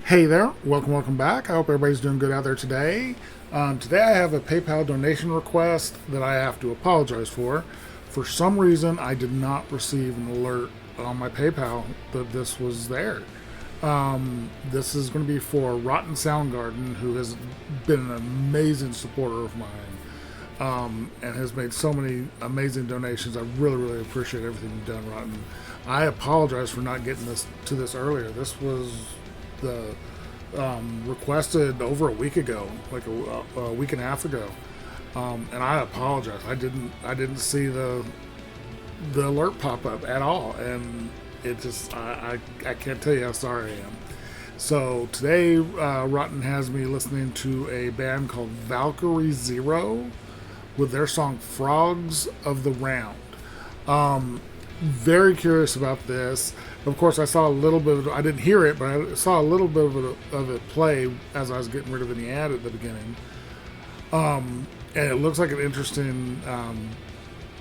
Hey there, welcome back. I hope everybody's doing good out there today. Today I have a PayPal donation request that I have to apologize for. For some reason, I did not receive an alert on my PayPal that this was there. This is going to be for Rotten Soundgarden, who has been an amazing supporter of mine and has made so many amazing donations. I really appreciate everything you've done, Rotten. I apologize for not getting this earlier. This was the requested over a week ago, like a week and a half ago, and I apologize. I didn't see the alert pop up at all, and it just I can't tell you how sorry I am. So today, Rotten has me listening to a band called Valkyrie Zero with their song "Frogs of the Round." Very curious about this. Of course, I saw a little bit of it. I didn't hear it, but I saw a little bit of it play as I was getting rid of any ad at the beginning. And it looks like an interesting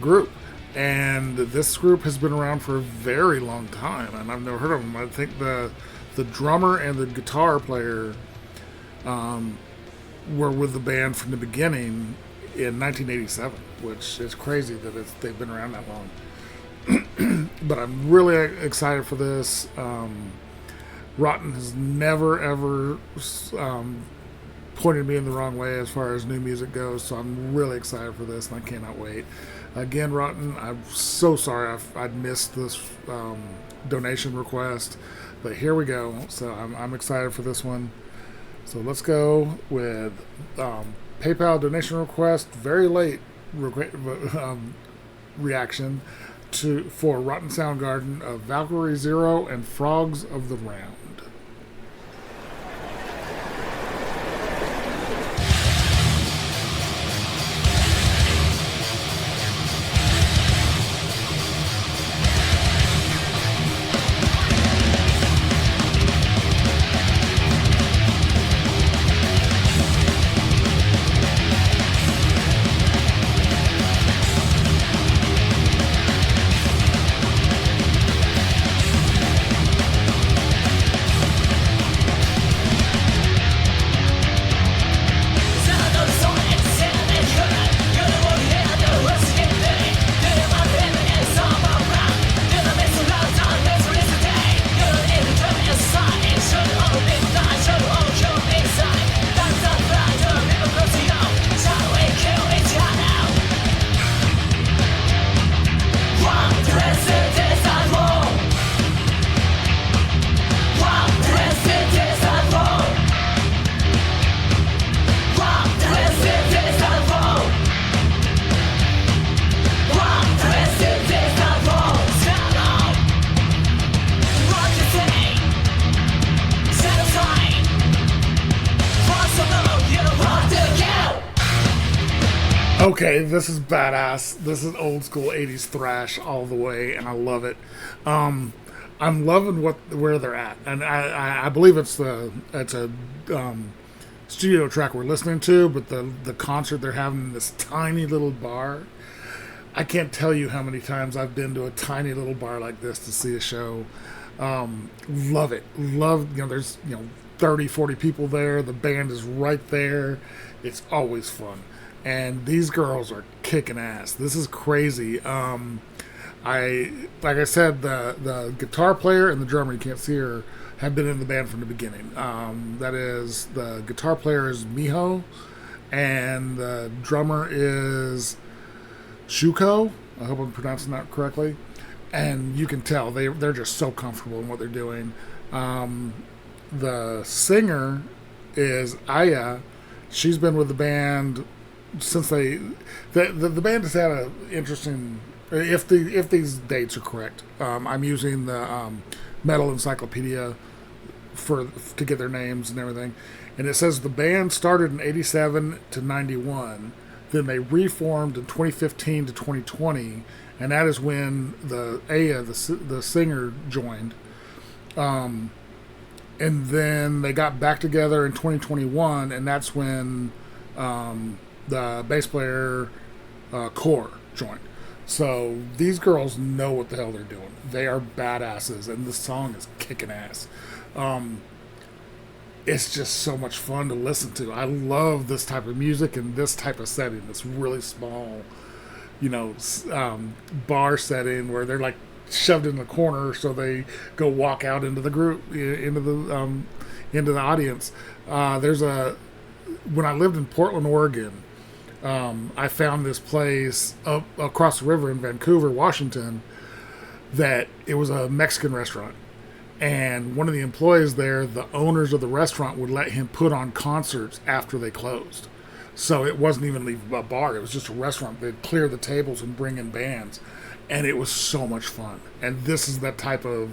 group. And this group has been around for a very long time, and I've never heard of them. I think the drummer and the guitar player were with the band from the beginning in 1987, which is crazy that they've been around that long. But I'm really excited for this. Rotten has never ever pointed me in the wrong way as far as new music goes, so I'm really excited for this, and I cannot wait. Again, Rotten, I'm so sorry I'd missed this donation request, but here we go. So I'm excited for this one. So let's go with PayPal donation request, very late reaction for Rotten Soundgarden of Valkyrie Zero and Frogs of the Round. Okay, this is badass. This is old school 80s thrash all the way, and I love it. I'm loving where they're at, and I believe it's a studio track we're listening to, but the concert they're having in this tiny little bar. I can't tell you how many times I've been to a tiny little bar like this to see a show. Love it. There's 30, 40 people there. The band is right there. It's always fun. And these girls are kicking ass. This is crazy. Like I said, the guitar player and the drummer, you can't see her, have been in the band from the beginning. That is, the guitar player is Miho, and the drummer is Shuko. I hope I'm pronouncing that correctly. And you can tell they're just so comfortable in what they're doing. The singer is Aya. She's been with the band since the band has had an interesting, if these dates are correct. I'm using the Metal Encyclopedia to get their names and everything, and it says the band started in '87 to '91, then they reformed in 2015 to 2020, and that is when the Aya, the singer, joined. And then they got back together in 2021, and that's when the bass player Core joined. So these girls know what the hell they're doing. They are badasses, and this song is kicking ass. it's just so much fun to listen to. I love this type of music and this type of setting. This really small, bar setting where they're like shoved in the corner, so they go walk out into the group, into the audience. There's a When I lived in Portland, Oregon, I found this place up across the river in Vancouver, Washington, that it was a Mexican restaurant. And one of the employees there, the owners of the restaurant would let him put on concerts after they closed. So it wasn't even a bar, it was just a restaurant. They'd clear the tables and bring in bands. And it was so much fun. And this is the type of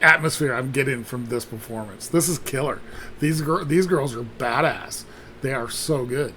atmosphere I'm getting from this performance. This is killer. These girls are badass. They are so good.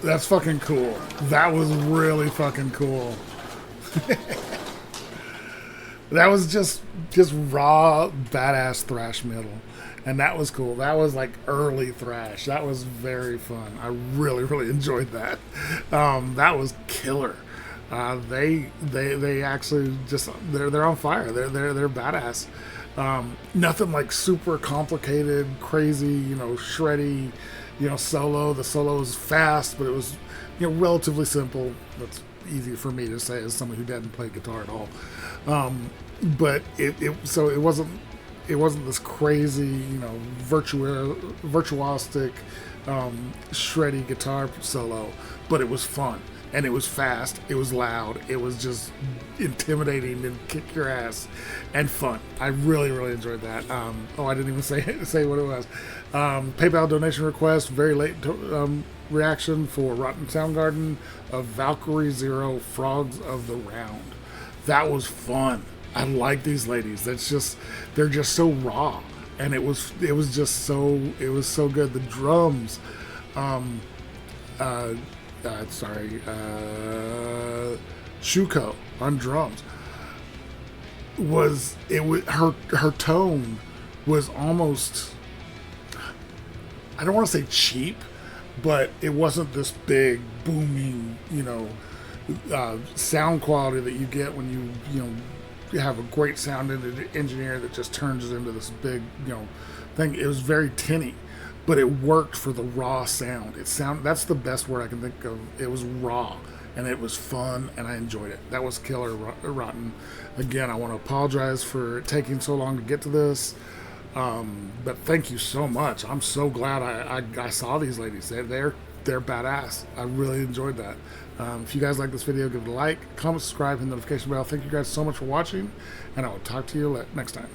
That's fucking cool. That was really fucking cool. That was just raw badass thrash metal, and that was cool. That was like early thrash. That was very fun. I really enjoyed that. That was killer. They actually just they're on fire. They're badass. Nothing like super complicated, crazy, shreddy, solo. The solo was fast, but it was, relatively simple. That's easy for me to say as someone who didn't play guitar at all. But it wasn't this crazy, virtuosic, shreddy guitar solo, but it was fun. And it was fast, it was loud, it was just intimidating and kick your ass and fun. I really enjoyed that. I didn't even say what it was. PayPal donation request, very late reaction for Rotten Soundgarden of Valkyrie Zero, Frogs of the Round. That was fun. I like these ladies. They're just so raw. And it was so good. The drums, Shuko on drums her tone was almost, I don't want to say cheap, but it wasn't this big booming, sound quality that you get when you have a great sound engineer that just turns it into this big, thing. It was very tinny, but it worked for the raw sound. That's the best word I can think of. It was raw, and it was fun, and I enjoyed it. That was killer, Rotten. Again, I want to apologize for taking so long to get to this, but thank you so much. I'm so glad I saw these ladies. they're badass. I really enjoyed that. If you guys like this video, give it a like, comment, subscribe, and notification bell. Thank you guys so much for watching, and I will talk to you next time.